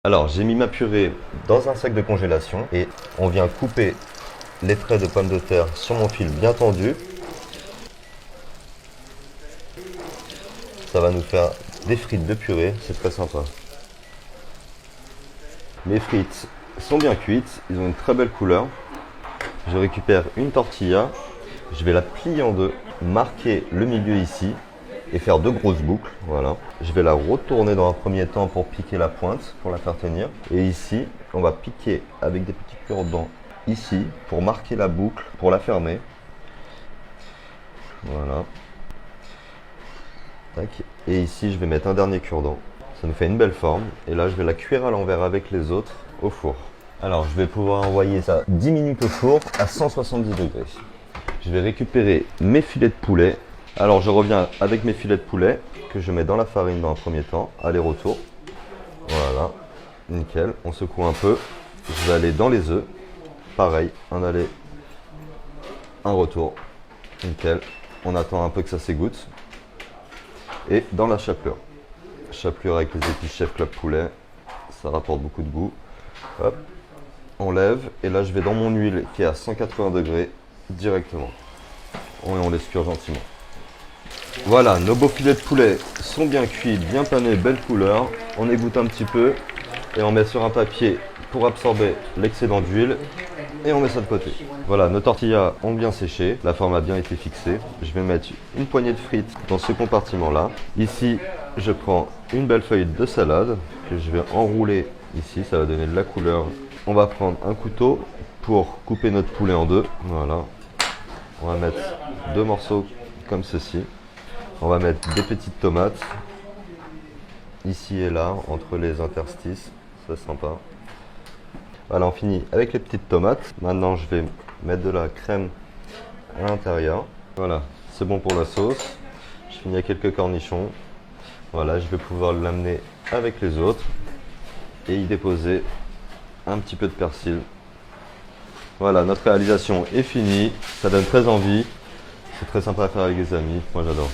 Alors, j'ai mis ma purée dans un sac de congélation et on vient couper les traits de pommes de terre sur mon fil bien tendu. Ça va nous faire des frites de purée, c'est très sympa. Mes frites sont bien cuites, ils ont une très belle couleur. Je récupère une tortilla, je vais la plier en deux, marquer le milieu ici et faire deux grosses boucles. Voilà. Je vais la retourner dans un premier temps pour piquer la pointe, pour la faire tenir. Et ici, on va piquer avec des petits cure-dents ici pour marquer la boucle, pour la fermer. Voilà. Tac. Et ici, je vais mettre un dernier cure-dent. Ça nous fait une belle forme. Et là, je vais la cuire à l'envers avec les autres au four. Alors, je vais pouvoir envoyer ça 10 minutes au four à 170 degrés. Je vais récupérer mes filets de poulet. Alors, je reviens avec mes filets de poulet que je mets dans la farine dans un premier temps. Aller-retour. Voilà. Nickel. On secoue un peu. Je vais aller dans les œufs. Pareil. Un aller, un retour. Nickel. On attend un peu que ça s'égoutte. Et dans la chapelure. Chapelure avec les épices Chef Club Poulet. Ça rapporte beaucoup de goût. Hop. On lève. Et là, je vais dans mon huile qui est à 180 degrés directement. On les cuire gentiment. Voilà, nos beaux filets de poulet sont bien cuits, bien panés, belle couleur. On égoutte un petit peu et on met sur un papier pour absorber l'excédent d'huile et on met ça de côté. Voilà, nos tortillas ont bien séché, la forme a bien été fixée. Je vais mettre une poignée de frites dans ce compartiment-là. Ici, je prends une belle feuille de salade que je vais enrouler ici, ça va donner de la couleur. On va prendre un couteau pour couper notre poulet en deux. Voilà. On va mettre deux morceaux comme ceci. On va mettre des petites tomates ici et là entre les interstices, c'est sympa. Voilà, on finit avec les petites tomates. Maintenant, je vais mettre de la crème à l'intérieur. Voilà, c'est bon pour la sauce. Je finis avec quelques cornichons. Voilà, je vais pouvoir l'amener avec les autres et y déposer un petit peu de persil. Voilà, notre réalisation est finie. Ça donne très envie. C'est très sympa à faire avec les amis. Moi, j'adore.